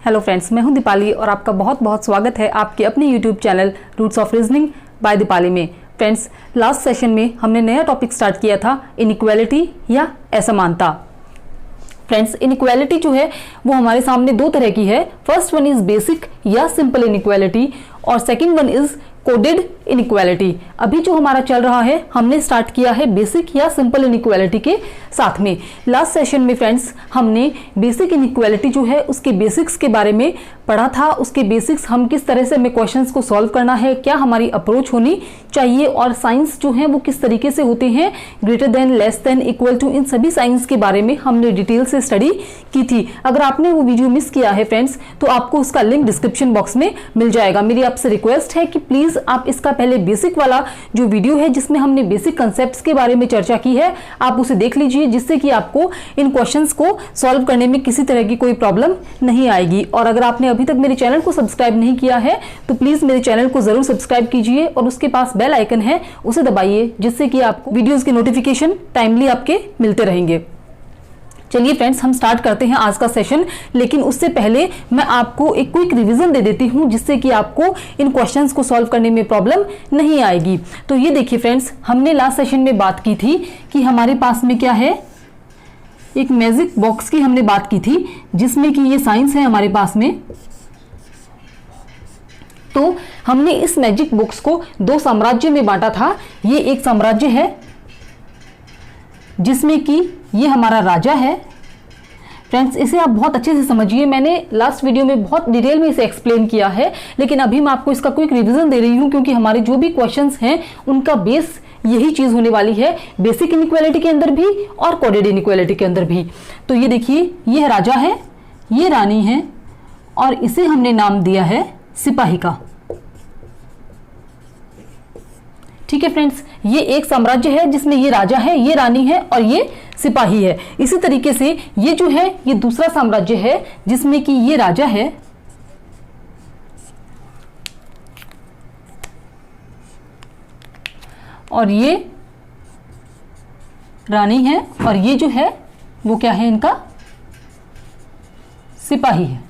Hello friends, मैं हूं दीपाली और आपका बहुत बहुत स्वागत है आपके अपने YouTube channel roots of reasoning by Deepali में। फ्रेंड्स, लास्ट सेशन में हमने नया टॉपिक स्टार्ट किया था इनइक्वालिटी या असमानता। फ्रेंड्स, इनइक्वालिटी जो है वो हमारे सामने दो तरह की है। फर्स्ट वन इज बेसिक या सिंपल इनइक्वालिटी और second one is coded inequality. अभी जो हमारा चल रहा है हमने स्टार्ट किया है बेसिक या सिंपल इनइक्वालिटी के साथ में। लास्ट सेशन में फ्रेंड्स हमने बेसिक इनइक्वालिटी जो है उसके बेसिक्स के बारे में पढ़ा था। उसके बेसिक्स, हम किस तरह से हमें क्वेश्चंस को सॉल्व करना है, क्या हमारी अप्रोच होनी चाहिए और साइंस जो है वो किस तरीके से होते हैं, greater than, less than, equal to, इन सभी साइंस के बारे में हमने डिटेल से स्टडी की थी। अगर आपने वो वीडियो मिस किया है फ्रेंड्स तो आपको उसका लिंक डिस्क्रिप्शन बॉक्स में मिल जाएगा। मेरी आपसे रिक्वेस्ट है कि प्लीज आप इसका पहले बेसिक वाला जो वीडियो है जिसमें हमने बेसिक कंसेप्ट्स के बारे में चर्चा की है आप उसे देख लीजिए, जिससे कि आपको इन क्वेश्चंस को सॉल्व करने में किसी तरह की कोई प्रॉब्लम नहीं आएगी। और अगर आपने अभी तक मेरे चैनल को सब्सक्राइब नहीं किया है तो प्लीज मेरे चैनल को जरूर सब्सक्राइब कीजिए और उसके पास बेल आइकन है उसे दबाइए, जिससे कि आपको वीडियोस के नोटिफिकेशन टाइमली आपके मिलते रहेंगे। चलिए फ्रेंड्स, हम स्टार्ट करते हैं आज का सेशन। लेकिन उससे पहले मैं आपको एक क्विक रिवीजन दे देती हूं, जिससे कि आपको इन क्वेश्चंस को सॉल्व करने में प्रॉब्लम नहीं आएगी। तो ये देखिए फ्रेंड्स, हमने लास्ट सेशन में बात की थी कि हमारे पास में क्या है, एक मैजिक बॉक्स की हमने बात की थी जिसमें कि ये साइंस है हमारे पास में। तो हमने इस मैजिक बॉक्स को दो साम्राज्य में बांटा था। ये एक साम्राज्य है जिसमें कि ये हमारा राजा है। फ्रेंड्स, इसे आप बहुत अच्छे से समझिए। मैंने लास्ट वीडियो में बहुत डिटेल में इसे एक्सप्लेन किया है, लेकिन अभी मैं आपको इसका क्विक रिवीजन दे रही हूं क्योंकि हमारे जो भी क्वेश्चंस हैं उनका बेस यही चीज होने वाली है, बेसिक इनइक्वालिटी के अंदर भी और कोडेड इनइक्वालिटी के अंदर भी। तो ये देखिए, ये राजा है, ये रानी है और इसे हमने नाम दिया है सिपाही का। ठीक है फ्रेंड्स, ये एक साम्राज्य है जिसमें ये राजा है, ये रानी है और ये सिपाही है। इसी तरीके से ये जो है ये दूसरा साम्राज्य है जिसमें कि ये राजा है और ये रानी है और ये जो है वो क्या है, इनका सिपाही है।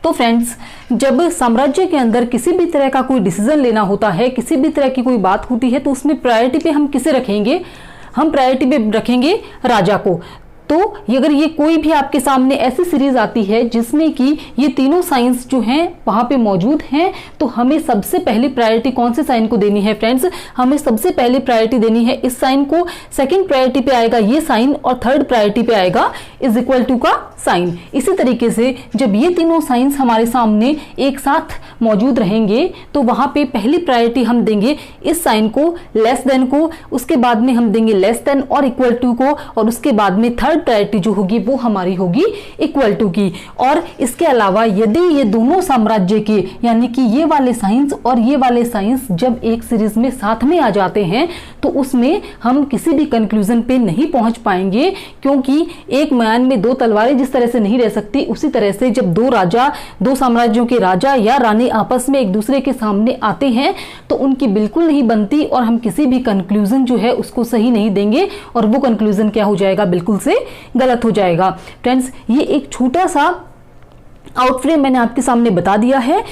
तो फ्रेंड्स, जब साम्राज्य के अंदर किसी भी तरह का कोई डिसीजन लेना होता है, किसी भी तरह की कोई बात होती है, तो उसमें प्रायोरिटी पे हम किसे रखेंगे? हम प्रायोरिटी पे रखेंगे राजा को। तो अगर ये कोई भी आपके सामने ऐसी सीरीज आती है जिसमें कि ये तीनों साइंस जो हैं वहां पे मौजूद हैं, तो हमें सबसे पहले प्रायोरिटी कौन से साइन को देनी है फ्रेंड्स? हमें सबसे पहले प्रायोरिटी देनी है इस साइन को, सेकंड प्रायोरिटी पे आएगा ये साइन और थर्ड प्रायोरिटी पे आएगा इज इक्वल टू का साइन। इसी तरीके से जब ये तीनों साइंस हमारे सामने एक साथ मौजूद रहेंगे तो वहां पे पहली प्रायोरिटी हम देंगे इस साइन को, लेस देन को, उसके बाद में हम देंगे लेस देन और इक्वल टू को, और उसके बाद में थर्ड प्रायोरिटी जो होगी वो हमारी होगी इक्वल टू की। और इसके अलावा यदि ये दोनों साम्राज्य के, यानी कि ये वाले साइंस और ये वाले साइंस जब एक सीरीज में साथ में आ जाते हैं तो उसमें हम किसी भी कंक्लूजन पे नहीं पहुंच पाएंगे, क्योंकि एक म्यान में दो तलवारें जिस तरह से नहीं रह सकती, उसी तरह से जब दो राजा, दो साम्राज्यों के राजा या रानी आपस में एक दूसरे के सामने आते हैं तो उनकी बिल्कुल नहीं बनती और हम किसी भी कंक्लूजन जो है उसको सही नहीं देंगे और वो कंक्लूजन क्या हो जाएगा, बिल्कुल से गलत हो जाएगा। फ्रेंड्स, ये एक छोटा सा आउटफ्रेम मैंने आपके सामने बता दिया है,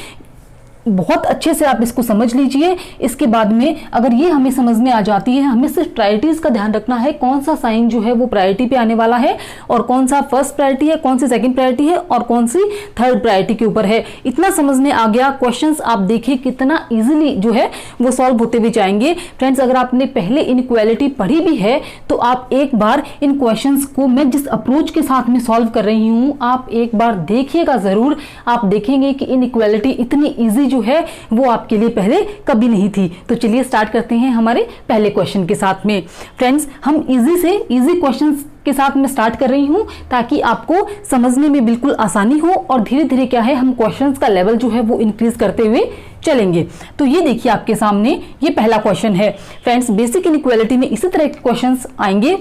बहुत अच्छे से आप इसको समझ लीजिए। इसके बाद में अगर ये हमें समझ में आ जाती है, हमें सिर्फ प्रायोरिटीज का ध्यान रखना है, कौन सा साइन जो है वो प्रायोरिटी पे आने वाला है और कौन सा फर्स्ट प्रायोरिटी है, कौन सी सेकंड प्रायोरिटी है और कौन सी थर्ड प्रायोरिटी के ऊपर है। इतना समझ में आ गया, क्वेश्चंस आप देखिए कितना इजीली जो है वो सॉल्व होते हुए जाएंगे। फ्रेंड्स, अगर आपने पहले इनइक्वालिटी पढ़ी भी है तो आप एक बार इन क्वेश्चंस को मैं जिस अप्रोच के साथ में सॉल्व कर रही हूँ आप एक बार देखिएगा जरूर। आप देखेंगे कि इनइक्वालिटी इतनी ईजी जो है वो आपके लिए पहले कभी नहीं थी। तो चलिए स्टार्ट करते हैं हमारे पहले क्वेश्चन के साथ में। फ्रेंड्स, हम इजी से इजी क्वेश्चंस के साथ में स्टार्ट कर रही हूं ताकि आपको समझने में बिल्कुल आसानी हो और धीरे धीरे क्या है हम क्वेश्चंस का लेवल जो है वो इंक्रीज करते हुए चलेंगे। तो ये देखिए आपके सामने ये पहला क्वेश्चन है। फ्रेंड्स, बेसिक इनइक्वालिटी में इसी तरह के क्वेश्चंस आएंगे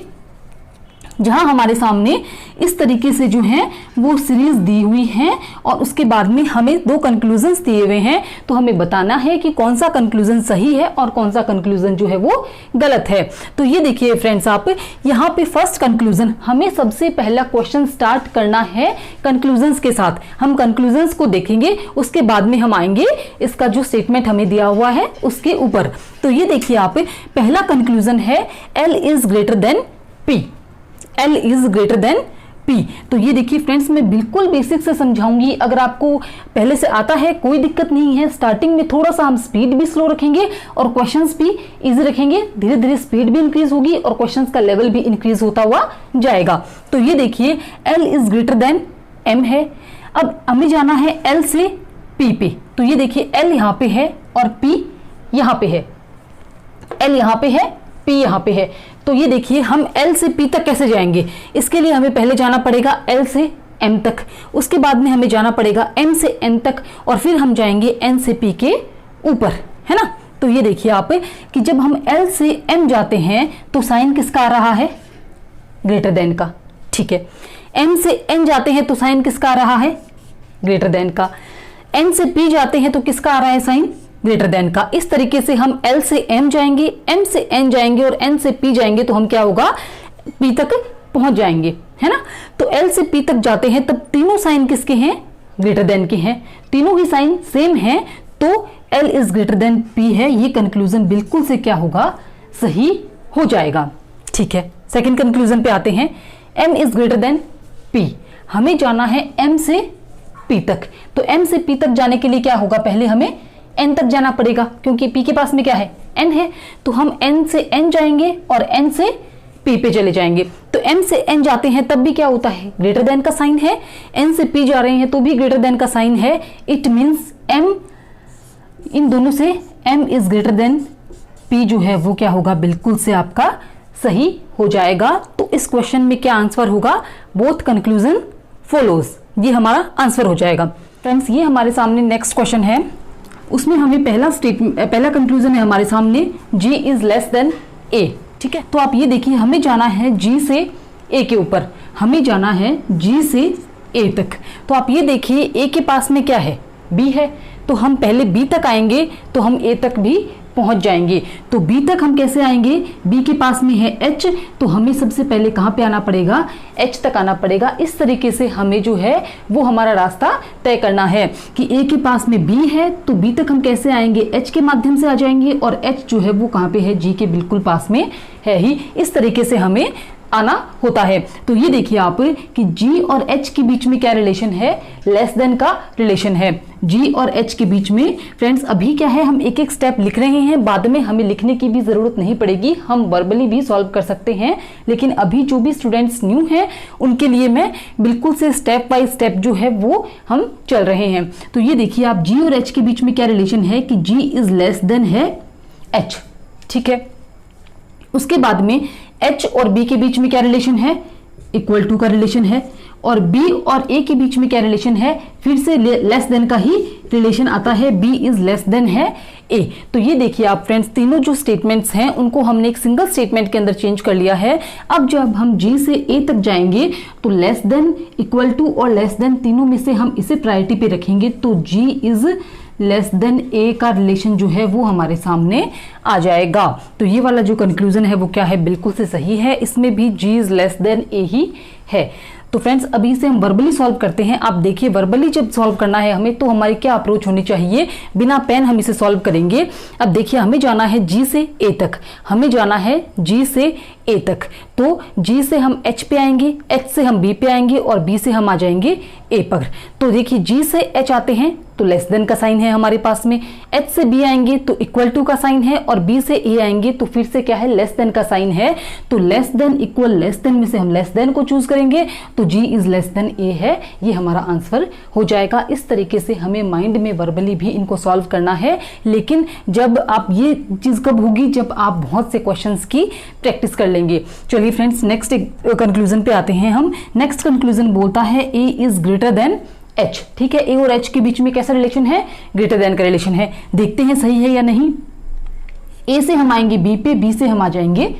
जहां हमारे सामने इस तरीके से जो है वो सीरीज दी हुई है और उसके बाद में हमें दो कंक्लूजन्स दिए हुए हैं, तो हमें बताना है कि कौन सा कंक्लूजन सही है और कौन सा कंक्लूजन जो है वो गलत है। तो ये देखिए फ्रेंड्स, आप यहाँ पे फर्स्ट कंक्लूजन, हमें सबसे पहला क्वेश्चन स्टार्ट करना है कंक्लूजन्स के साथ। हम कंक्लूजन्स को देखेंगे, उसके बाद में हम आएंगे इसका जो स्टेटमेंट हमें दिया हुआ है उसके ऊपर। तो ये देखिए आप, पहला कंक्लूजन है L is greater then P। L is greater then P। तो ये देखिए फ्रेंड्स, मैं बिल्कुल बेसिक से समझाऊंगी, अगर आपको पहले से आता है कोई दिक्कत नहीं है। स्टार्टिंग में थोड़ा सा हम स्पीड भी स्लो रखेंगे और क्वेश्चंस भी इजी रखेंगे, धीरे धीरे स्पीड भी इंक्रीज होगी और क्वेश्चंस का लेवल भी इंक्रीज होता हुआ जाएगा। तो ये देखिए L is greater then M है। अब हमें जाना है L से P पे। तो ये देखिए L यहाँ पे है और P यहाँ पे है, L यहाँ पे है, P यहाँ पे है। तो ये देखिए हम L से P तक कैसे जाएंगे, इसके लिए हमें पहले जाना पड़ेगा L से M तक, उसके बाद में हमें जाना पड़ेगा M से N तक और फिर हम जाएंगे N से P के ऊपर, है ना। तो ये देखिए आप कि जब हम L से M जाते हैं तो साइन किसका आ रहा है, ग्रेटर देन का, ठीक है। M से N जाते हैं तो साइन किसका आ रहा है, ग्रेटर देन का। N से P जाते हैं तो किसका आ रहा है साइन, ग्रेटर देन का। इस तरीके से हम L से M जाएंगे, M से N जाएंगे और N से P जाएंगे तो हम क्या होगा, P तक पहुंच जाएंगे, है ना। तो L से P तक जाते हैं तब तीनों साइन किसके हैं, ग्रेटर देन के हैं, तीनों ही साइन सेम हैं, तो L is greater then P है। ये कंक्लूजन बिल्कुल से क्या होगा, सही हो जाएगा, ठीक है। सेकेंड कंक्लूजन पे आते हैं, M is greater then P। हमें जाना है M से P तक। तो M से P तक जाने के लिए क्या होगा, पहले हमें N तक जाना पड़ेगा, क्योंकि P के पास में क्या है, N है। तो हम N से N जाएंगे और N से P पे चले जाएंगे। तो M से N जाते हैं तब भी क्या होता है, ग्रेटर देन का साइन है। N से P जा रहे हैं तो भी ग्रेटर देन का साइन है। इट मीन्स M, इन दोनों से M is greater then P जो है वो क्या होगा, बिल्कुल से आपका सही हो जाएगा। तो इस क्वेश्चन में क्या आंसर होगा, बोथ कंक्लूजन फॉलोज, ये हमारा आंसर हो जाएगा। फ्रेंड्स, ये हमारे सामने नेक्स्ट क्वेश्चन है, उसमें हमें पहला कंक्लूजन है हमारे सामने, G is less then A, ठीक है। तो आप ये देखिए, हमें जाना है G से A के ऊपर, हमें जाना है G से A तक। तो आप ये देखिए A के पास में क्या है, B है, तो हम पहले B तक आएंगे तो हम A तक भी पहुंच जाएंगे। तो B तक हम कैसे आएंगे, B के पास में है H, तो हमें सबसे पहले कहाँ पे आना पड़ेगा, H तक आना पड़ेगा। इस तरीके से हमें जो है वो हमारा रास्ता तय करना है कि A के पास में B है तो B तक हम कैसे आएंगे, H के माध्यम से आ जाएंगे और H जो है वो कहाँ पे है, G के बिल्कुल पास में है ही। इस तरीके से हमें आना होता है। तो ये देखिए आप कि G और H के बीच में क्या रिलेशन है, लेस देन का रिलेशन है। G और H के बीच में फ्रेंड्स अभी क्या है, हम एक एक स्टेप लिख रहे हैं, बाद में हमें लिखने की भी जरूरत नहीं पड़ेगी, हम वर्बली भी सॉल्व कर सकते हैं। लेकिन अभी जो भी स्टूडेंट्स न्यू हैं उनके लिए मैं बिल्कुल से स्टेप बाय स्टेप जो है वो हम चल रहे हैं। तो ये देखिए आप, G और H के बीच में क्या रिलेशन है कि G इज लेस देन है H, ठीक है। उसके बाद में H और B के बीच में क्या रिलेशन है, इक्वल टू का रिलेशन है। और B और A के बीच में क्या रिलेशन है, फिर से लेस देन का ही रिलेशन आता है, B इज लेस देन है A। तो ये देखिए आप फ्रेंड्स, तीनों जो स्टेटमेंट्स हैं उनको हमने एक सिंगल स्टेटमेंट के अंदर चेंज कर लिया है। अब जब हम G से A तक जाएंगे तो लेस देन, इक्वल टू और लेस देन तीनों में से हम इसे प्रायोरिटी पे रखेंगे, तो G is less then A का रिलेशन जो है वो हमारे सामने आ जाएगा। तो ये वाला जो कंक्लूजन है वो क्या है, बिल्कुल से सही है, इसमें भी G is less then A ही है। तो फ्रेंड्स अभी से हम वर्बली सॉल्व करते हैं। आप देखिए वर्बली जब सॉल्व करना है हमें तो हमारी क्या अप्रोच होनी चाहिए, बिना पेन हम इसे सॉल्व करेंगे। अब देखिए हमें जाना है G से A तक, हमें जाना है G से A तक। तो G से हम H पे आएंगे, H से हम B पे आएंगे और B से हम आ जाएंगे A पर। तो देखिए G से H आते हैं तो लेस देन का साइन है हमारे पास में, H से B आएंगे तो इक्वल टू का साइन है और B से A आएंगे तो फिर से क्या है, लेस देन का साइन है। तो less than, equal, less than में से हम लेस देन को चूज करेंगे तो G is less then A है, ये हमारा आंसर हो जाएगा। इस तरीके से हमें माइंड में वर्बली भी इनको सॉल्व करना है। लेकिन जब आप, ये चीज कब होगी, जब आप बहुत से क्वेश्चंस की प्रैक्टिस कर लेंगे। चलिए फ्रेंड्स नेक्स्ट कंक्लूजन पे आते हैं हम। नेक्स्ट कंक्लूजन बोलता है A is greater then H, ठीक है। A और H के बीच में कैसा रिलेशन है, ग्रेटर देन का रिलेशन है। देखते हैं सही है या नहीं। A से हम आएंगे B पे, B से हम आ जाएंगे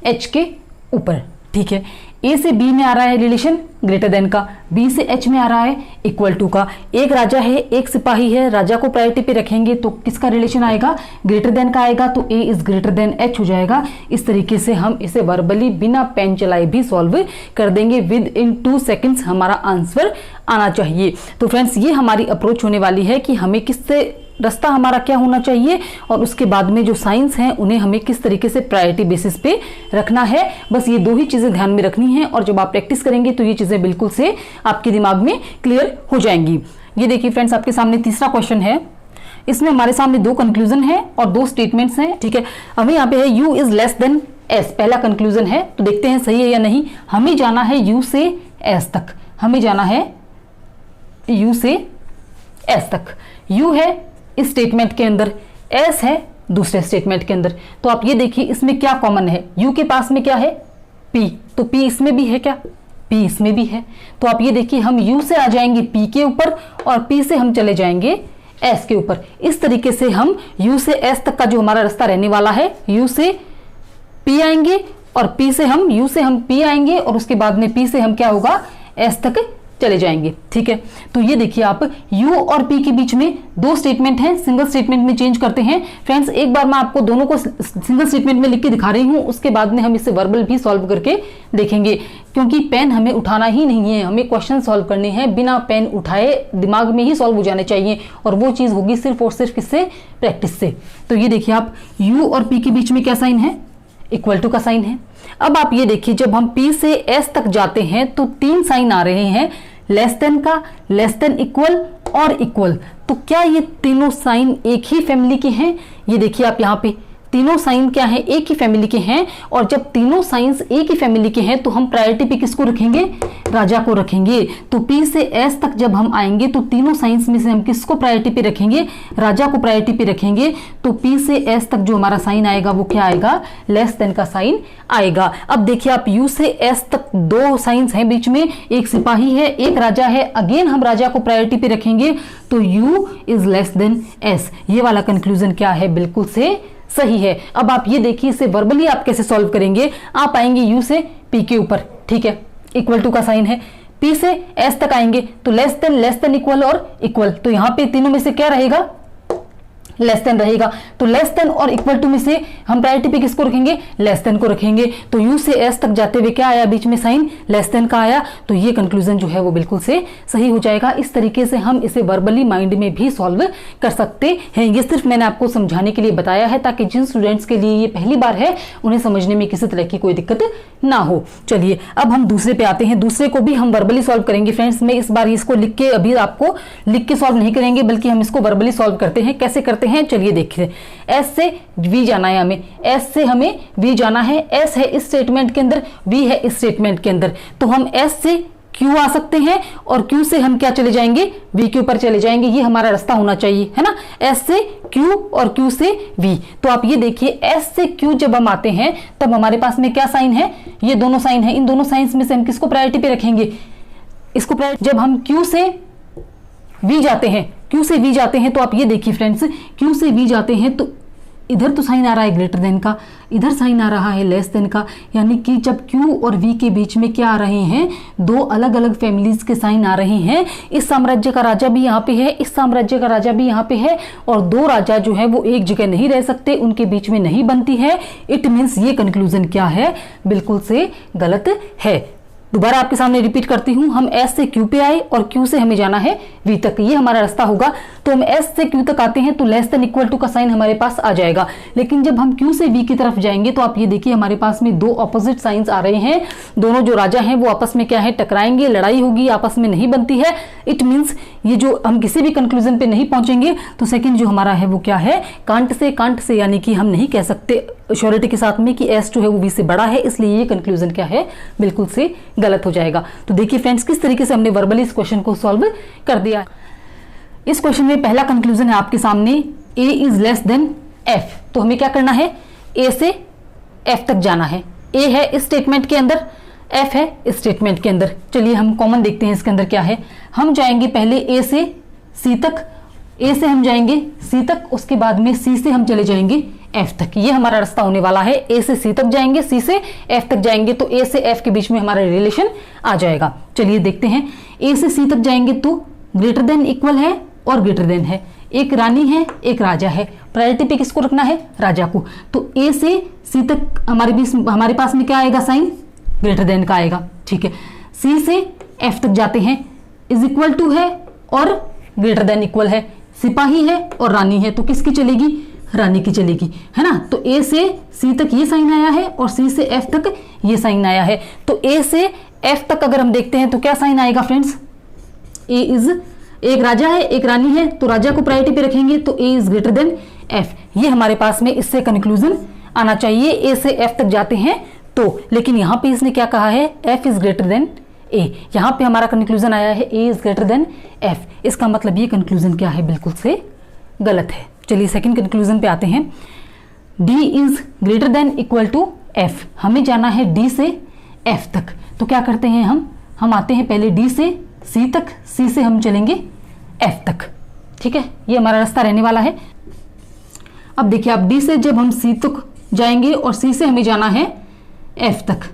H के ऊपर, ठीक है। ए से बी में आ रहा है रिलेशन ग्रेटर देन का, बी से एच में आ रहा है इक्वल टू का। एक राजा है, एक सिपाही है, राजा को प्रायोरिटी पे रखेंगे तो किसका रिलेशन आएगा, ग्रेटर देन का आएगा, तो ए इज ग्रेटर देन एच हो जाएगा। इस तरीके से हम इसे वर्बली बिना पेन चलाए भी सॉल्व कर देंगे। विद इन 2 सेकेंड्स हमारा आंसर आना चाहिए। तो फ्रेंड्स ये हमारी अप्रोच होने वाली है कि हमें किससे रास्ता हमारा क्या होना चाहिए और उसके बाद में जो साइंस हैं उन्हें हमें किस तरीके से प्रायोरिटी बेसिस पे रखना है। बस ये 2 ही चीजें ध्यान में रखनी है और जब आप प्रैक्टिस करेंगे तो ये चीजें बिल्कुल से आपके दिमाग में क्लियर हो जाएंगी। ये देखिए फ्रेंड्स, आपके सामने तीसरा क्वेश्चन है। इसमें हमारे सामने 2 कंक्लूजन है और 2 स्टेटमेंट्स हैं, ठीक है। हमें यहाँ पे है you is less then S, पहला कंक्लूजन है, तो देखते हैं सही है या नहीं। हमें जाना है यू से एस तक, हमें जाना है यू से एस तक। यू है इस स्टेटमेंट के अंदर, एस है दूसरे स्टेटमेंट के अंदर। तो आप ये देखिए इसमें क्या कॉमन है, यू के पास में क्या है पी, तो पी इसमें भी है क्या, पी इसमें भी है। तो आप ये देखिए हम यू से आ जाएंगे पी के ऊपर और पी से हम चले जाएंगे एस के ऊपर। इस तरीके से हम यू से एस तक का जो हमारा रास्ता रहने वाला है, यू से पी आएंगे और पी से हम यू से हम पी आएंगे और उसके बाद में पी से हम क्या होगा एस तक चले जाएंगे, ठीक है। तो ये देखिए आप U और P के बीच में 2 स्टेटमेंट हैं, सिंगल स्टेटमेंट में चेंज करते हैं। फ्रेंड्स एक बार मैं आपको दोनों को सिंगल स्टेटमेंट में लिख के दिखा रही हूं, उसके बाद में हम इसे वर्बल भी सॉल्व करके देखेंगे, क्योंकि पेन हमें उठाना ही नहीं है, हमें क्वेश्चन सॉल्व करने हैं बिना पेन उठाए, दिमाग में ही सॉल्व हो जाने चाहिए और वो चीज होगी सिर्फ और सिर्फ किससे, प्रैक्टिस से। तो ये देखिए आप U और P के बीच में क्या साइन है, इक्वल टू का साइन है। अब आप ये देखिए जब हम P से S तक जाते हैं तो 3 साइन आ रहे हैं, लेस देन का, लेस देन इक्वल और इक्वल। तो क्या ये तीनों साइन एक ही फैमिली के हैं, ये देखिए आप यहाँ पे तीनों साइन क्या है, एक ही फैमिली के हैं। और जब तीनों साइंस एक ही फैमिली के हैं तो हम प्रायोरिटी पे किसको रखेंगे, राजा को रखेंगे। तो P से S तक जब हम आएंगे तो तीनों साइंस में से हम किसको प्रायोरिटी पे रखेंगे, राजा को प्रायोरिटी पे रखेंगे। तो P से S तक जो हमारा साइन आएगा वो क्या आएगा, लेस देन का साइन आएगा। अब देखिए आप U से S तक 2 साइंस हैं बीच में, एक सिपाही है एक राजा है, अगेन हम राजा को प्रायोरिटी पे रखेंगे तो U is less then S। ये वाला कंक्लूजन क्या है, बिल्कुल से सही है। अब आप ये देखिए इसे वर्बली आप कैसे सॉल्व करेंगे, आप आएंगे यू से पी के ऊपर, ठीक है, इक्वल टू का साइन है, पी से एस तक आएंगे तो लेस देन इक्वल और इक्वल। तो यहां पे तीनों में से क्या रहेगा, लेस देन रहेगा। तो लेस देन और इक्वल टू में से हम प्रायोरिटी पे किसको रखेंगे, लेस देन को रखेंगे। तो यू से एस तक जाते हुए क्या आया, बीच में साइन लेस देन का आया। तो ये कंक्लूजन जो है वो बिल्कुल से सही हो जाएगा। इस तरीके से हम इसे वर्बली माइंड में भी सॉल्व कर सकते हैं। ये सिर्फ मैंने आपको समझाने के लिए बताया है ताकि जिन स्टूडेंट्स के लिए ये पहली बार है उन्हें समझने में किसी तरह की कोई दिक्कत ना हो। चलिए अब हम दूसरे पे आते हैं, दूसरे को भी हम वर्बली सॉल्व करेंगे। फ्रेंड्स मैं इस बार इसको लिख के अभी आपको लिख के सॉल्व नहीं करेंगे बल्कि हम इसको वर्बली सॉल्व करते हैं। कैसे करते हैं चलिए देखिए। एस से वी जाना है हमें, एस से हमें वी जाना है। एस है इस स्टेटमेंट के अंदर, वी है इस स्टेटमेंट के अंदर। तो हम एस से क्यू आ सकते हैं और क्यू से हम क्या चले जाएंगे, वी के ऊपर चले जाएंगे। ये हमारा रास्ता होना चाहिए, है ना, एस से क्यू और क्यू से वी। तो आप ये देखिए एस से क्यू जब हम आते हैं तब हमारे पास में क्या साइन है, ये दोनों साइन है। इन दोनों साइंस में से हम किसको प्रायोरिटी पे रखेंगे, इसको जब हम क्यू से वी जाते हैं, क्यू से वी जाते हैं तो आप ये देखिए फ्रेंड्स, क्यू से वी जाते हैं तो इधर तो साइन आ रहा है ग्रेटर देन का, इधर साइन आ रहा है लेस देन का। यानी कि जब क्यू और वी के बीच में क्या आ रहे हैं, 2 अलग अलग फैमिलीज के साइन आ रहे हैं। इस साम्राज्य का राजा भी यहाँ पे है, इस साम्राज्य का राजा भी यहाँ पे है और 2 राजा जो है वो एक जगह नहीं रह सकते, उनके बीच में नहीं बनती है। इट मीन्स ये कंक्लूजन क्या है, बिल्कुल से गलत है। दोबारा आपके सामने रिपीट करती हूं, हम एस से क्यू पे आए और क्यू से हमें जाना है वी तक, ये हमारा रास्ता होगा। तो हम एस से क्यू तक आते हैं तो लेस देन इक्वल टू का साइन हमारे पास आ जाएगा। लेकिन जब हम क्यू से वी की तरफ जाएंगे तो आप ये देखिए हमारे पास में 2 ऑपोजिट साइंस आ रहे हैं। दोनों जो राजा हैं वो आपस में क्या है, टकराएंगे, लड़ाई होगी, आपस में नहीं बनती है। इट मीन्स ये जो हम किसी भी कंक्लूजन पे नहीं पहुंचेंगे। तो सेकेंड जो हमारा है वो क्या है, कांट से, यानी कि हम नहीं कह सकते श्योरिटी के साथ में कि एस जो है वो वी से बड़ा है, इसलिए ये कंक्लूजन क्या है, बिल्कुल से गलत हो जाएगा। तो देखिए फ्रेंड्स किस तरीके से हमने वर्बली इस क्वेश्चन को सॉल्व कर दिया। इस क्वेश्चन में पहला कंक्लूजन है आपके सामने, ए इज लेस देन एफ। तो हमें क्या करना है, ए से एफ तक जाना है। ए है इस स्टेटमेंट के अंदर, एफ है इस स्टेटमेंट के अंदर। चलिए हम कॉमन देखते हैं इसके अंदर क्या है। हम जाएंगे पहले ए से सी तक, ए से हम जाएंगे सी तक, उसके बाद में सी से हम चले जाएंगे एफ तक, ये हमारा रास्ता होने वाला है। ए से सी तक जाएंगे, सी से एफ तक जाएंगे, तो ए से एफ के बीच में हमारा रिलेशन आ जाएगा। चलिए देखते हैं, ए से सी तक जाएंगे तो ग्रेटर देन इक्वल है और ग्रेटर देन है, एक रानी है एक राजा है, प्रायोरिटी पे किसको रखना है, राजा को। तो ए से सी तक हमारे पास में क्या आएगा, साइन ग्रेटर देन का आएगा, ठीक है। सी से एफ तक जाते हैं, इज इक्वल टू है और ग्रेटर देन इक्वल है, सिपाही है और रानी है, तो किसकी चलेगी, रानी की चलेगी, है ना। तो ए से सी तक ये साइन आया है और सी से एफ तक ये साइन आया है। तो ए से एफ तक अगर हम देखते हैं तो क्या साइन आएगा फ्रेंड्स, ए इज, एक राजा है एक रानी है, तो राजा को प्रायोरिटी पे रखेंगे, तो ए इज ग्रेटर देन एफ। ये हमारे पास में इससे कंक्लूजन आना चाहिए। ए से एफ तक जाते हैं तो, लेकिन यहां पे इसने क्या कहा है, एफ इज ग्रेटर देन ए, यहां पे हमारा कंक्लूजन आया है ए इज ग्रेटर देन एफ। इसका मतलब ये कंक्लूजन क्या है, बिल्कुल से गलत है। चलिए सेकंड कंक्लूजन पे आते हैं, D is greater than equal to F. हमें जाना है डी से एफ तक, तो क्या करते हैं हम आते हैं पहले डी से सी तक, सी से हम चलेंगे एफ तक, ठीक है। ये हमारा रास्ता रहने वाला है। अब देखिए, अब डी से जब हम सी तक जाएंगे और सी से हमें जाना है एफ तक,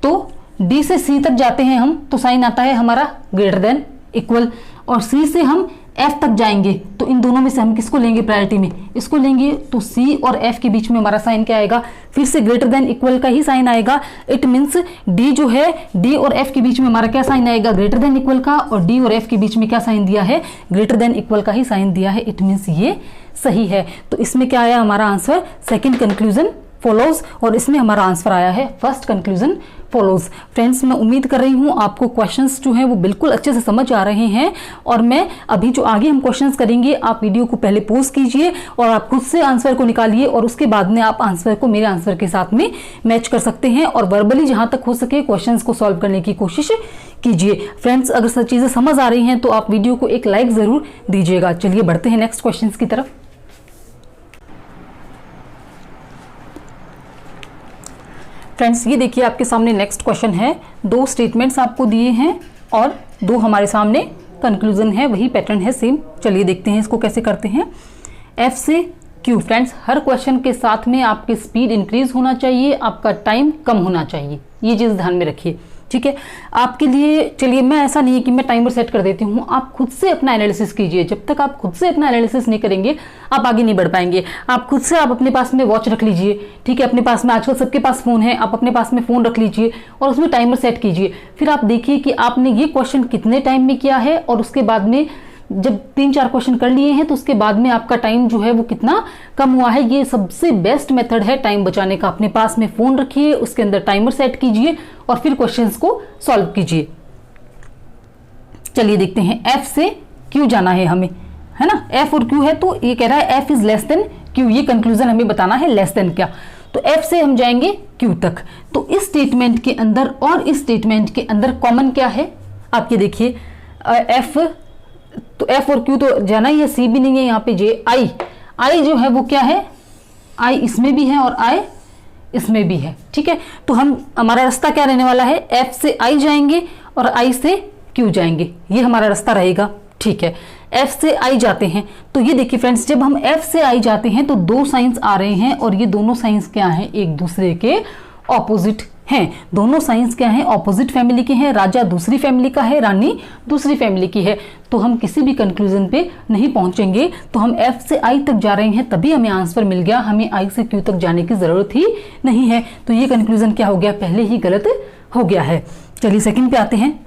तो डी से सी तक जाते हैं हम तो साइन आता है हमारा ग्रेटर देन इक्वल, और सी से हम एफ तक जाएंगे तो इन दोनों में से हम किसको लेंगे प्रायोरिटी में, इसको लेंगे। तो सी और एफ के बीच में हमारा साइन क्या आएगा, फिर से ग्रेटर देन इक्वल का ही साइन आएगा। इट मीन्स डी जो है, डी और एफ के बीच में हमारा क्या साइन आएगा, ग्रेटर देन इक्वल का, और डी और एफ के बीच में क्या साइन दिया है, ग्रेटर देन इक्वल का ही साइन दिया है। इट मीन्स ये सही है। तो इसमें क्या आया हमारा आंसर, सेकेंड कंक्लूजन फॉलोज, और इसमें हमारा आंसर आया है फर्स्ट कंक्लूजन फॉलोज। फ्रेंड्स, मैं उम्मीद कर रही हूँ आपको क्वेश्चंस जो हैं वो बिल्कुल अच्छे से समझ आ रहे हैं, और मैं अभी जो आगे हम क्वेश्चंस करेंगे, आप वीडियो को पहले पॉज कीजिए और आप खुद से आंसर को निकालिए, और उसके बाद में आप आंसर को मेरे आंसर के साथ में मैच कर सकते हैं, और वर्बली जहां तक हो सके क्वेश्चंस को सॉल्व करने की कोशिश कीजिए। फ्रेंड्स, अगर सब चीजें समझ आ रही हैं तो आप वीडियो को एक लाइक जरूर दीजिएगा। चलिए बढ़ते हैं नेक्स्ट क्वेश्चन की तरफ। फ्रेंड्स, ये देखिए आपके सामने नेक्स्ट क्वेश्चन है। दो स्टेटमेंट्स आपको दिए हैं और दो हमारे सामने कंक्लूजन है, वही पैटर्न है सेम। चलिए देखते हैं इसको कैसे करते हैं। एफ से क्यू। फ्रेंड्स, हर क्वेश्चन के साथ में आपकी स्पीड इंक्रीज होना चाहिए, आपका टाइम कम होना चाहिए, ये चीज़ ध्यान में रखिए, ठीक है। आपके लिए चलिए, मैं ऐसा नहीं है कि मैं टाइमर सेट कर देती हूँ, आप खुद से अपना एनालिसिस कीजिए। जब तक आप खुद से अपना एनालिसिस नहीं करेंगे आप आगे नहीं बढ़ पाएंगे। आप खुद से आप अपने पास में वॉच रख लीजिए, ठीक है। अपने पास में आजकल सबके पास फोन है, आप अपने पास में फोन रख लीजिए और उसमें टाइमर सेट कीजिए। फिर आप देखिए कि आपने ये क्वेश्चन कितने टाइम में किया है, और उसके बाद में जब 3-4 क्वेश्चन कर लिए हैं तो उसके बाद में आपका टाइम जो है वो कितना कम हुआ है। ये सबसे बेस्ट मेथड है टाइम बचाने का। अपने पास में फोन रखिए, उसके अंदर टाइमर सेट कीजिए और फिर क्वेश्चंस को सॉल्व कीजिए। चलिए देखते हैं, एफ से क्यू जाना है हमें, है ना। एफ और क्यू है तो ये कह रहा है F is less then Q, ये कंक्लूजन हमें बताना है, लेस देन क्या। तो एफ से हम जाएंगे क्यू तक, तो इस स्टेटमेंट के अंदर और इस स्टेटमेंट के अंदर कॉमन क्या है, आप ये देखिए। एफ, तो एफ और क्यू तो जाना ही है, सी भी नहीं है यहाँ पे, जे आई, आई जो है वो क्या है, आई इसमें भी है और आई इसमें भी है, ठीक है। तो हमारा रास्ता क्या रहने वाला है, एफ से आई जाएंगे और आई से क्यू जाएंगे, ये हमारा रास्ता रहेगा, ठीक है। एफ से आई जाते हैं तो ये देखिए फ्रेंड्स, जब हम एफ से आई जाते हैं तो दो साइंस आ रहे हैं, और ये दोनों साइंस क्या हैं, एक दूसरे के ऑपोजिट हैं। दोनों साइंस क्या हैं, ऑपोजिट फैमिली के हैं। राजा दूसरी फैमिली का है, रानी दूसरी फैमिली की है, तो हम किसी भी कंक्लूजन पे नहीं पहुंचेंगे। तो हम एफ से आई तक जा रहे हैं तभी हमें आंसर मिल गया, हमें आई से क्यू तक जाने की जरूरत ही नहीं है। तो ये कंक्लूजन क्या हो गया, पहले ही गलत हो गया है। चलिए सेकंड पे आते हैं।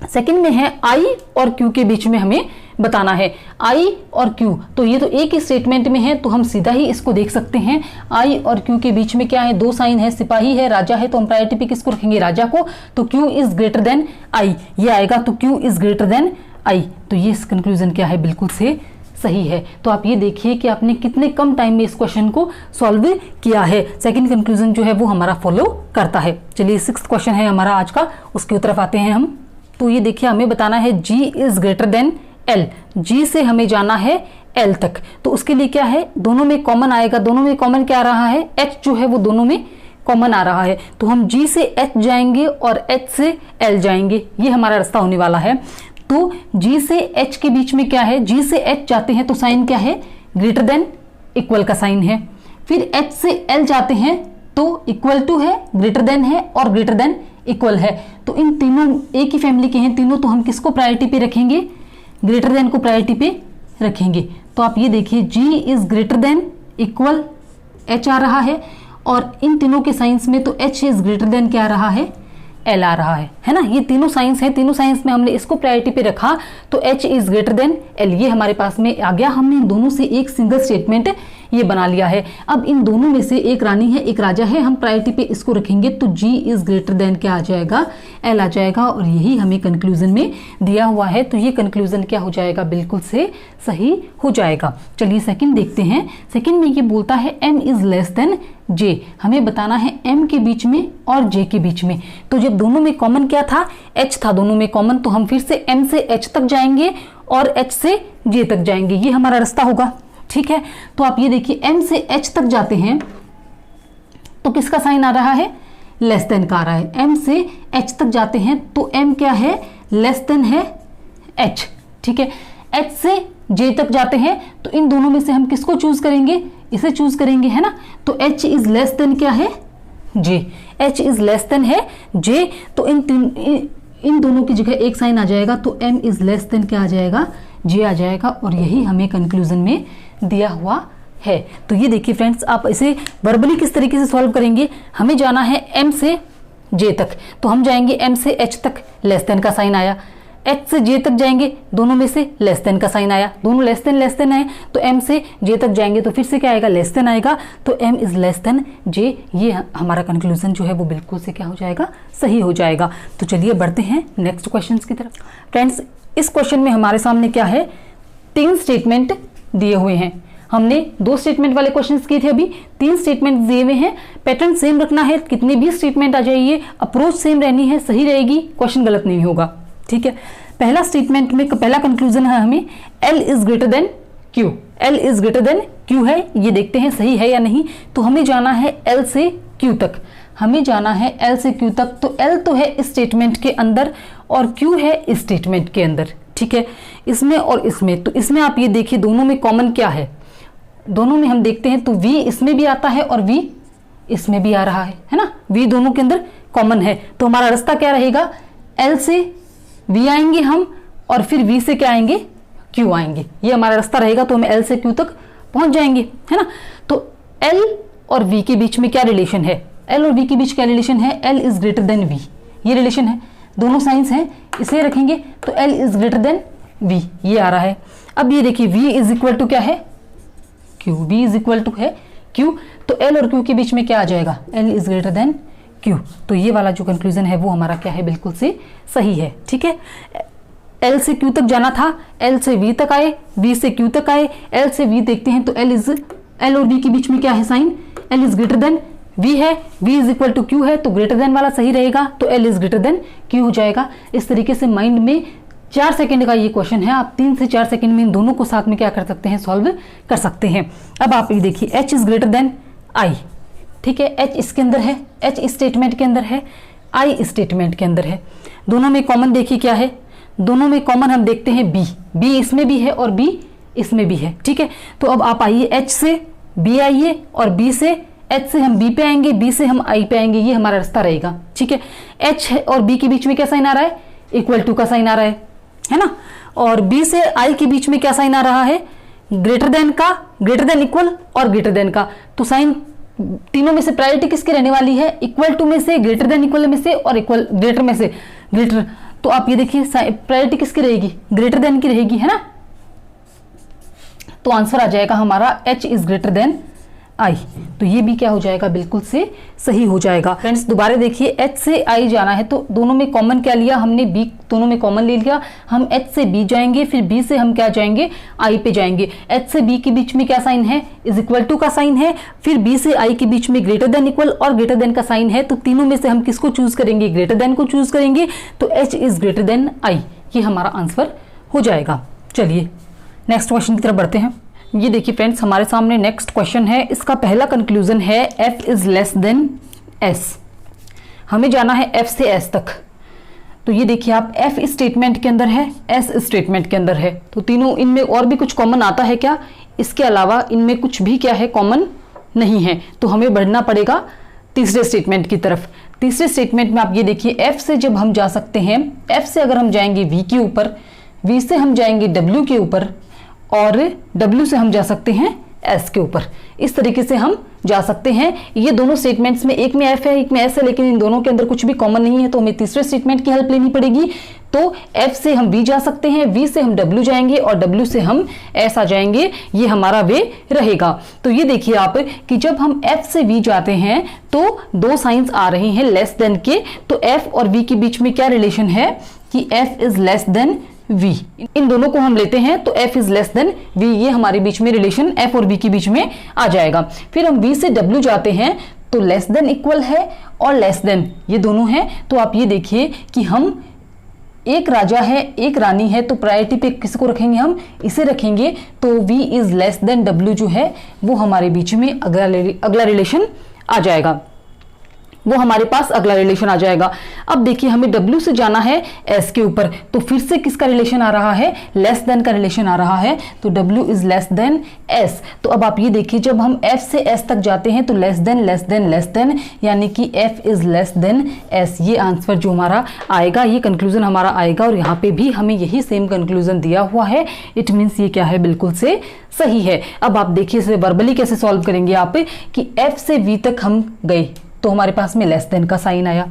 सेकंड में है आई और क्यू के बीच में हमें बताना है, आई और क्यू, तो ये तो एक ही स्टेटमेंट में है तो हम सीधा ही इसको देख सकते हैं। आई और क्यू के बीच में क्या है, दो साइन है, सिपाही है, राजा है, तो हम प्रायोरिटी पे किसको रखेंगे, राजा को। तो Q is greater than I, ये आएगा, तो Q is greater than I, तो ये कंक्लूजन क्या है, बिल्कुल से सही है। तो आप ये देखिए कि आपने कितने कम टाइम में इस क्वेश्चन को सॉल्व किया है। सेकंड कंक्लूजन जो है वो हमारा फॉलो करता है। चलिए 6th क्वेश्चन है हमारा आज का, उसकी तरफ आते हैं हम। तो ये देखिए हमें बताना है G is greater then L, G से हमें जाना है L तक, तो उसके लिए क्या है, दोनों में कॉमन आएगा। दोनों में कॉमन क्या आ रहा है, H जो है वो दोनों में कॉमन आ रहा है, तो हम G से H जाएंगे और H से L जाएंगे, ये हमारा रास्ता होने वाला है। तो G से H के बीच में क्या है, G से H जाते हैं तो साइन क्या है, ग्रेटर देन इक्वल का साइन है। फिर H से L जाते हैं तो इक्वल टू है, ग्रेटर देन है और ग्रेटर देन इक्वल है। तो इन तीनों एक ही फैमिली के हैं तीनों, तो हम किसको प्रायोरिटी पे रखेंगे, ग्रेटर देन को प्रायोरिटी पे रखेंगे। तो आप ये देखिए G is greater than equal H आ रहा है, और इन तीनों के साइंस में तो H इज ग्रेटर देन क्या आ रहा है, L आ रहा है ना। ये तीनों साइंस है, तीनों साइंस में हमने इसको प्रायोरिटी पे रखा तो H is greater then L, ये हमारे पास में आ गया। हमने इन दोनों से एक सिंगल स्टेटमेंट ये बना लिया है। अब इन दोनों में से एक रानी है एक राजा है, हम प्रायोरिटी पे इसको रखेंगे तो G इज ग्रेटर देन क्या आ जाएगा, L आ जाएगा, और यही हमें कंक्लूजन में दिया हुआ है। तो ये कंक्लूजन क्या हो जाएगा, बिल्कुल से सही हो जाएगा। चलिए सेकंड देखते हैं। सेकंड में ये बोलता है M is less then J, हमें बताना है M के बीच में और J के बीच में। तो जब दोनों में कॉमन क्या था, H था दोनों में कॉमन, तो हम फिर से M से H तक जाएंगे और H से J तक जाएंगे, ये हमारा रास्ता होगा। ठीक है, तो आप ये देखिए M से H तक जाते हैं तो किसका साइन आ रहा है, लेस देन का आ रहा है। M से H तक जाते हैं तो M क्या है, लेस देन है H। ठीक है, H से J तक जाते हैं तो इन दोनों में से हम किसको चूज करेंगे, इसे चूज करेंगे, है ना। तो H इज लेस देन क्या है, J, H is less then है J, तो इन दोनों की जगह एक साइन आ जाएगा तो M इज लेस देन क्या आ जाएगा, J आ जाएगा, और यही हमें कंक्लूजन में दिया हुआ है। तो ये देखिए फ्रेंड्स, आप इसे वर्बली किस तरीके से सॉल्व करेंगे, हमें जाना है M से J तक, तो हम जाएंगे M से H तक, लेस देन का साइन आया, H से J तक जाएंगे, दोनों में से लेस देन का साइन आया, दोनों लेस देन आए, तो M से J तक जाएंगे तो फिर से क्या आएगा, लेस देन आएगा, तो M is less then J, ये हमारा कंक्लूजन जो है वो बिल्कुल से क्या हो जाएगा, सही हो जाएगा। तो चलिए बढ़ते हैं नेक्स्ट क्वेश्चन की तरफ। फ्रेंड्स, इस क्वेश्चन में हमारे सामने क्या है, 3 स्टेटमेंट दिए हुए हैं। हमने 2 स्टेटमेंट वाले क्वेश्चंस किए थे, अभी 3 स्टेटमेंट दिए हुए हैं। पैटर्न सेम रखना है, कितने भी स्टेटमेंट आ जाइए, अप्रोच सेम रहनी है, सही रहेगी, क्वेश्चन गलत नहीं होगा। ठीक है, पहला स्टेटमेंट में पहला कंक्लूजन है हमें L is greater then Q, L is greater then Q है, ये देखते हैं सही है या नहीं। तो हमें जाना है L से Q तक, हमें जाना है L से Q तक। तो L तो है इस स्टेटमेंट के अंदर और Q है इस स्टेटमेंट के अंदर। ठीक है, इसमें और इसमें, तो इसमें आप ये देखिए दोनों में कॉमन क्या है, दोनों में हम देखते हैं तो V इसमें भी आता है और V इसमें भी आ रहा है ना, V दोनों के अंदर कॉमन है। तो हमारा रास्ता क्या रहेगा, L से V आएंगे हम और फिर V से क्या आएंगे, Q आएंगे, ये हमारा रास्ता रहेगा। तो हम L से Q तक पहुंच जाएंगे, है ना। तो L और V के बीच में क्या रिलेशन है, L और V के बीच क्या रिलेशन है, L is greater than V, ये रिलेशन है, दोनों साइंस हैं, इसे रखेंगे तो L is greater than V, ये आ रहा है। अब ये देखिए V इज इक्वल टू क्या है, Q, V is equal to है Q, तो L और Q के बीच में क्या आ जाएगा, L is greater then Q। तो ये वाला जो कंक्लूजन है वो हमारा क्या है, बिल्कुल से सही है। ठीक है, L से Q तक जाना था, L से V तक आए, V से Q तक आए, L से V देखते हैं तो L और V के बीच में क्या है sign, L is greater than V है, V is equal to Q है, तो ग्रेटर देन वाला सही रहेगा, तो L is greater then Q हो जाएगा। इस तरीके से माइंड में 4 सेकंड का ये क्वेश्चन है, आप 3 से 4 सेकंड में इन दोनों को साथ में क्या कर सकते हैं, सॉल्व कर सकते हैं। अब आप ये देखिए H is greater then I, ठीक है, H इसके अंदर है, H इस स्टेटमेंट के अंदर है, I इस स्टेटमेंट के अंदर है। दोनों में कॉमन देखिए क्या है, दोनों में कॉमन हम देखते हैं B इसमें भी है और B इसमें भी है। ठीक है, तो अब आप आइए H से B आइए और B से H से हम B पे आएंगे, B से हम I पे आएंगे, ये हमारा रास्ता रहेगा। ठीक है, H और B के बीच में क्या साइन आ रहा है, इक्वल टू का साइन आ रहा है ना, और B से I के बीच में क्या साइन आ रहा है, ग्रेटर देन का, ग्रेटर देन इक्वल और ग्रेटर देन का। तो साइन तीनों में से प्रायोरिटी किसकी रहने वाली है, इक्वल टू में से, ग्रेटर देन इक्वल में से और इक्वल ग्रेटर में से ग्रेटर। तो आप ये देखिए प्रायोरिटी किसकी रहेगी, ग्रेटर देन की रहेगी, है ना। तो आंसर आ जाएगा हमारा H is greater then I, तो ये भी क्या हो जाएगा, बिल्कुल से सही हो जाएगा। फ्रेंड्स दोबारा देखिए, H से I जाना है तो दोनों में कॉमन क्या लिया हमने, B दोनों में कॉमन ले लिया, हम H से B जाएंगे, फिर B से हम क्या जाएंगे, I पे जाएंगे। H से B के बीच में क्या साइन है, इज इक्वल टू का साइन है, फिर B से I के बीच में ग्रेटर देन इक्वल और ग्रेटर देन का साइन है। तो तीनों में से हम किसको चूज करेंगे, ग्रेटर देन को चूज करेंगे, तो H is greater then I, ये हमारा आंसर हो जाएगा। चलिए नेक्स्ट क्वेश्चन की तरफ बढ़ते हैं। ये देखिए फ्रेंड्स, हमारे सामने नेक्स्ट क्वेश्चन है, इसका पहला कंक्लूजन है F is less then S, हमें जाना है F से S तक। तो ये देखिए आप, F स्टेटमेंट के अंदर है, S स्टेटमेंट के अंदर है, तो तीनों इनमें और भी कुछ कॉमन आता है क्या, इसके अलावा इनमें कुछ भी क्या है, कॉमन नहीं है। तो हमें बढ़ना पड़ेगा तीसरे स्टेटमेंट की तरफ। तीसरे स्टेटमेंट में आप ये देखिए, एफ से जब हम जा सकते हैं, एफ से अगर हम जाएंगे वी के ऊपर, वी से हम जाएंगे डब्ल्यू के ऊपर, और डब्ल्यू से हम जा सकते हैं एस के ऊपर। इस तरीके से हम जा सकते हैं। ये दोनों स्टेटमेंट्स में, एक में एफ है एक में एस है, लेकिन इन दोनों के अंदर कुछ भी कॉमन नहीं है, तो हमें तीसरे स्टेटमेंट की हेल्प लेनी पड़ेगी। तो एफ से हम वी जा सकते हैं, वी से हम डब्ल्यू जाएंगे और डब्ल्यू से हम एस आ जाएंगे। ये हमारा वे रहेगा। तो ये देखिए आप कि जब हम एफ से वी जाते हैं तो दो साइंस आ रहे हैं लेस देन के। तो एफ और वी के बीच में क्या रिलेशन है कि F is less then V। इन दोनों को हम लेते हैं तो F is less then V, ये हमारे बीच में रिलेशन F और V के बीच में आ जाएगा। फिर हम V से W जाते हैं तो लेस देन इक्वल है और लेस देन, ये दोनों हैं। तो आप ये देखिए कि हम, एक राजा है एक रानी है, तो प्रायोरिटी पे किसको रखेंगे, हम इसे रखेंगे। तो V is less then W जो है वो हमारे बीच में अगला रिलेशन आ जाएगा, वो हमारे पास अगला रिलेशन आ जाएगा। अब देखिए हमें W से जाना है S के ऊपर, तो फिर से किसका रिलेशन आ रहा है, लेस देन का रिलेशन आ रहा है। तो W is less then S। तो अब आप ये देखिए, जब हम F से S तक जाते हैं तो less than less then less then, यानी कि F is less then S। ये आंसर जो हमारा आएगा, ये कंक्लूजन हमारा आएगा। और यहाँ पे भी हमें यही सेम कंक्लूजन दिया हुआ है। इट मीन्स ये क्या है, बिल्कुल से सही है। अब आप देखिए इसे वर्बली कैसे सॉल्व करेंगे आप, कि F से V तक हम गए तो हमारे पास में लेस देन का साइन आया।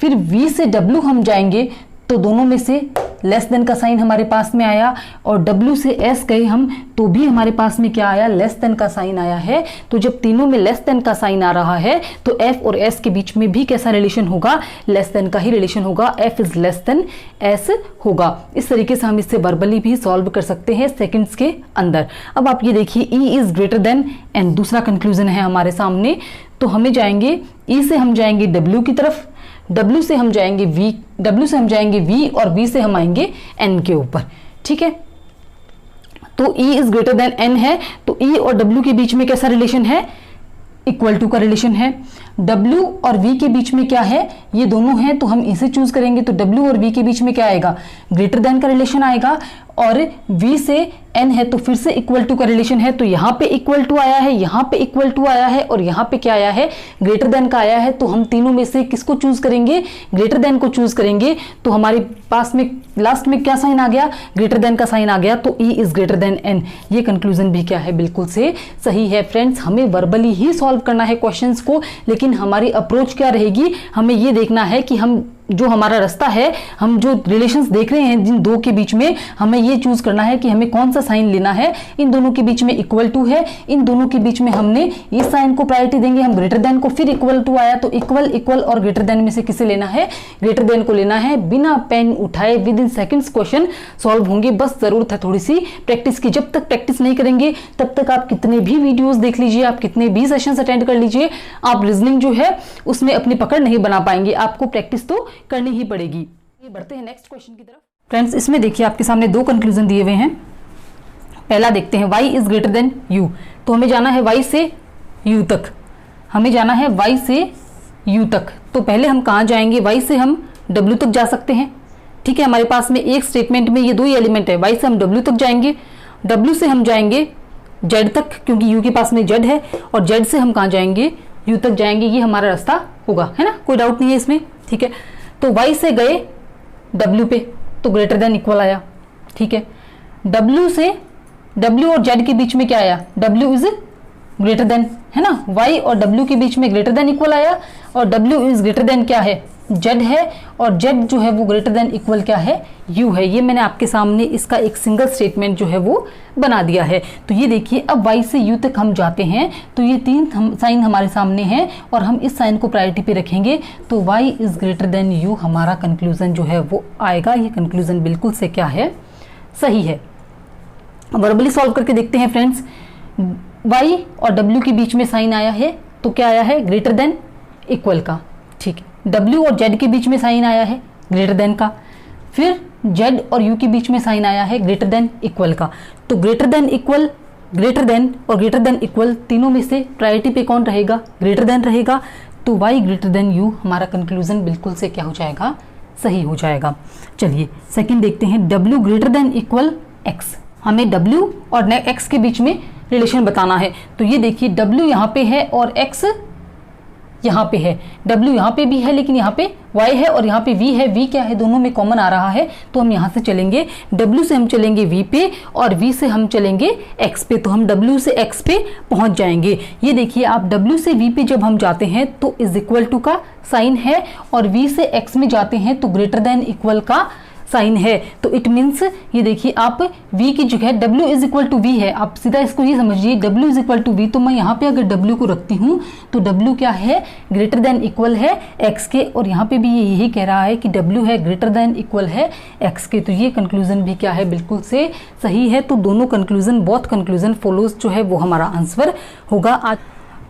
फिर V से W हम जाएंगे तो दोनों में से लेस देन का साइन हमारे पास में आया, और W से S गए हम तो भी हमारे पास में क्या आया, लेस देन का साइन आया है। तो जब तीनों में लेस देन का साइन आ रहा है तो F और S के बीच में भी कैसा रिलेशन होगा, लेस देन का ही रिलेशन होगा। F is less then S होगा। इस तरीके से हम इससे वर्बली भी सॉल्व कर सकते हैं सेकंड्स के अंदर। अब आप ये देखिए, E is greater then N दूसरा कंक्लूजन है हमारे सामने। तो हमें जाएंगे, E से हम जाएंगे W की तरफ, W से हम जाएंगे V और V से हम आएंगे N के ऊपर। ठीक है, तो E is greater then N है, तो E और W के बीच में कैसा रिलेशन है, इक्वल टू का रिलेशन है। W और V के बीच में क्या है, ये दोनों हैं, तो हम इसे चूज करेंगे। तो W और V के बीच में क्या आएगा, ग्रेटर देन का रिलेशन आएगा। और V से N है तो फिर से इक्वल टू का रिलेशन है। तो यहाँ पे इक्वल टू आया है, यहाँ पे इक्वल टू आया है, और यहाँ पे क्या आया है, ग्रेटर देन का आया है। तो हम तीनों में से किसको चूज करेंगे, ग्रेटर देन को चूज करेंगे। तो हमारे पास में लास्ट में क्या साइन आ गया, ग्रेटर देन का साइन आ गया। तो E is greater then N। ये कंक्लूजन भी क्या है, बिल्कुल से सही है। फ्रेंड्स, हमें वर्बली ही सॉल्व करना है क्वेश्चंस को, लेकिन हमारी अप्रोच क्या रहेगी, हमें ये देखना है कि हम जो हमारा रास्ता है, हम जो रिलेशंस देख रहे हैं जिन दो के बीच में, हमें ये चूज करना है कि हमें कौन सा साइन लेना है। इन दोनों के बीच में इक्वल टू है, इन दोनों के बीच में हमने इस साइन को प्रायोरिटी देंगे, हम ग्रेटर देन को। फिर इक्वल टू आया तो इक्वल, इक्वल और ग्रेटर देन में से किसे लेना है, ग्रेटर देन को लेना है। बिना पेन उठाए with in seconds question solve होंगे। बस जरूरत है थोड़ी सी प्रैक्टिस की। जब तक प्रैक्टिस नहीं करेंगे तब तक आप कितने भी वीडियोस देख लीजिए, आप कितने भी सेशंस अटेंड कर लीजिए, आप रीजनिंग जो है उसमें अपनी पकड़ नहीं बना पाएंगे। आपको प्रैक्टिस तो करनी ही पड़ेगी। ये बढ़ते हैं नेक्स्ट क्वेश्चन की तरफ। फ्रेंड्स, इसमें देखिए आपके सामने दो कंक्लूजन दिए हुए हैं। पहला देखते हैं, y is greater then u। तो हमें जाना है y से u तक, हमें जाना है y से u तक। तो पहले हम कहाँ जाएंगे, y से हम w तक जा सकते हैं। ठीक है, हमारे पास में एक स्टेटमेंट में ये दो ही एलिमेंट है। y से हम w तक जाएंगे, w से हम जाएंगे z तक, क्योंकि u के पास में z है, और z से हम कहाँ जाएंगे, u तक जाएंगे। ये हमारा रास्ता होगा, है ना, कोई डाउट नहीं है इसमें। ठीक है, तो y से गए w पे तो ग्रेटर देन इक्वल आया। ठीक है, w से w और z के बीच में क्या आया, w इज ग्रेटर देन, है ना, y और w के बीच में ग्रेटर देन इक्वल आया, और w इज ग्रेटर देन क्या है, z है, और z जो है वो ग्रेटर देन इक्वल क्या है, u है। ये मैंने आपके सामने इसका एक सिंगल स्टेटमेंट जो है वो बना दिया है। तो ये देखिए, अब y से u तक हम जाते हैं तो ये तीन साइन हमारे सामने हैं, और हम इस साइन को प्रायोरिटी पे रखेंगे। तो y is greater then u हमारा कंक्लूजन जो है वो आएगा। ये कंक्लूजन बिल्कुल से क्या है, सही है। वर्बली सॉल्व करके देखते हैं फ्रेंड्स। y और w के बीच में साइन आया है तो क्या आया है, ग्रेटर देन इक्वल का। ठीक है, w और z के बीच में साइन आया है ग्रेटर देन का। फिर z और u के बीच में साइन आया है ग्रेटर देन इक्वल का। तो greater than equal, greater than और ग्रेटर देन इक्वल, तीनों में से प्रायोरिटी पे कौन रहेगा, ग्रेटर देन रहेगा। तो y ग्रेटर देन u हमारा कंक्लूजन बिल्कुल से क्या हो जाएगा, सही हो जाएगा। चलिए सेकंड देखते हैं, w greater than equal x। हमें w और x के बीच में रिलेशन बताना है। तो ये देखिए W यहाँ पे है और X यहाँ पे है, W यहाँ पे भी है लेकिन यहाँ पे Y है और यहाँ पे V है। V क्या है, दोनों में कॉमन आ रहा है, तो हम यहाँ से चलेंगे W से हम चलेंगे V पे और V से हम चलेंगे X पे, तो हम W से X पे पहुँच जाएंगे। ये देखिए आप W से V पे जब हम जाते हैं तो इज इक्वल टू का साइन है और V से X में जाते हैं तो ग्रेटर देन इक्वल का साइन है। तो इट मीन्स ये देखिए आप V की जगह W is equal to V है, आप सीधा इसको ये समझिए W is equal to V। तो मैं यहाँ पे अगर W को रखती हूँ तो W क्या है, ग्रेटर देन इक्वल है X के, और यहाँ पे भी ये यही कह रहा है कि W है ग्रेटर देन इक्वल है X के। तो ये कंक्लूजन भी क्या है, बिल्कुल से सही है। तो दोनों कंक्लूजन, बोथ कंक्लूजन फॉलोज जो है वो हमारा आंसर होगा। आज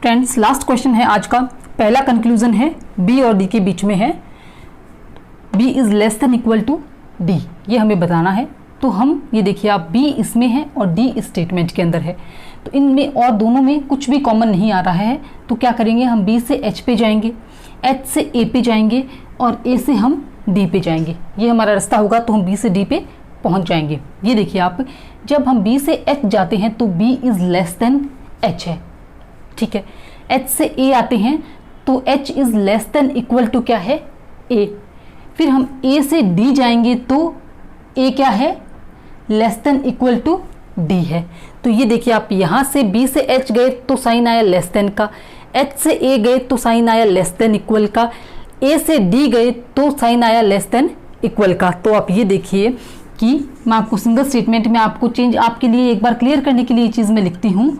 फ्रेंड्स लास्ट क्वेश्चन है आज का। पहला कंक्लूजन है B और D के बीच में है, B is less than equal to D, ये हमें बताना है। तो हम ये देखिए आप B इसमें है और D स्टेटमेंट के अंदर है, तो इनमें और दोनों में कुछ भी कॉमन नहीं आ रहा है। तो क्या करेंगे, हम B से H पे जाएंगे, H से A पे जाएंगे और A से हम D पे जाएंगे, ये हमारा रास्ता होगा। तो हम B से D पे पहुंच जाएंगे। ये देखिए आप जब हम B से H जाते हैं तो B is less then H है, ठीक है। H से A आते हैं तो H is less than equal to क्या है, A। फिर हम A से D जाएंगे तो A क्या है, less than equal to D है। तो ये देखिए आप यहाँ से B से H गए तो साइन आया लेस देन का, H से A गए तो साइन आया लेस देन इक्वल का, A से D गए तो साइन आया लेस देन इक्वल का। तो आप ये देखिए कि मैं आपको सिंगल स्टेटमेंट में आपको चेंज आपके लिए एक बार क्लियर करने के लिए ये चीज़ मैं लिखती हूँ,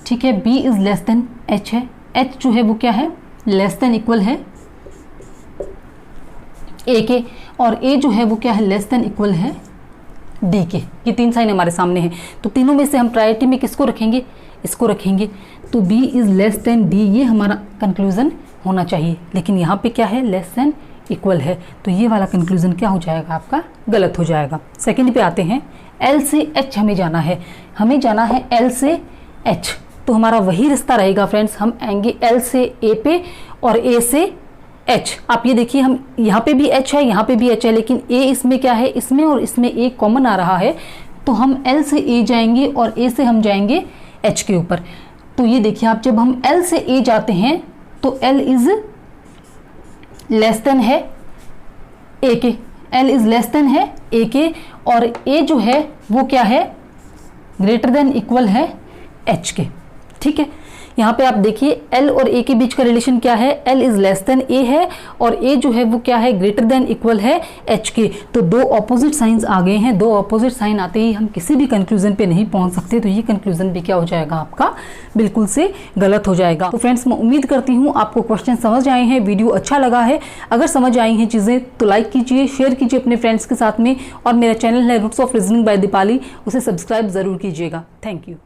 ठीक है। B is less then H है, H जो है वो क्या है, लेस देन इक्वल है A के, और A जो है वो क्या है, लेस देन इक्वल है D के। ये तीन साइन हमारे सामने हैं, तो तीनों में से हम प्रायोरिटी में किसको रखेंगे, इसको रखेंगे। तो B is less then D, ये हमारा कंक्लूजन होना चाहिए, लेकिन यहाँ पे क्या है, लेस देन इक्वल है। तो ये वाला कंक्लूजन क्या हो जाएगा, आपका गलत हो जाएगा। सेकंड पे आते हैं, L से H हमें जाना है, हमें जाना है L से H। तो हमारा वही रिश्ता रहेगा फ्रेंड्स, हम आएंगे L से A पे और A से H। आप ये देखिए हम यहाँ पे भी H है, यहाँ पे भी H है, लेकिन A इसमें क्या है, इसमें और इसमें A कॉमन आ रहा है। तो हम L से A जाएंगे और A से हम जाएंगे H के ऊपर। तो ये देखिए आप जब हम L से A जाते हैं तो L इज लेस देन है A के, L इज लेस देन है A के, और A जो है वो क्या है, ग्रेटर देन इक्वल है H के, ठीक है। यहाँ पे आप देखिए L और A के बीच का रिलेशन क्या है, L is less then A है और A जो है वो क्या है, ग्रेटर देन इक्वल है H के। तो दो ऑपोजिट साइंस आ गए हैं, दो ऑपोजिट साइन आते ही हम किसी भी कंक्लूजन पे नहीं पहुंच सकते। तो ये कंक्लूजन भी क्या हो जाएगा, आपका बिल्कुल से गलत हो जाएगा। तो फ्रेंड्स मैं उम्मीद करती हूँ आपको क्वेश्चन समझ आए हैं, वीडियो अच्छा लगा है। अगर समझ आई हैं चीज़ें तो लाइक कीजिए, शेयर कीजिए अपने फ्रेंड्स के साथ में, और मेरा चैनल है roots of reasoning by Deepali, उसे सब्सक्राइब ज़रूर कीजिएगा। Thank you.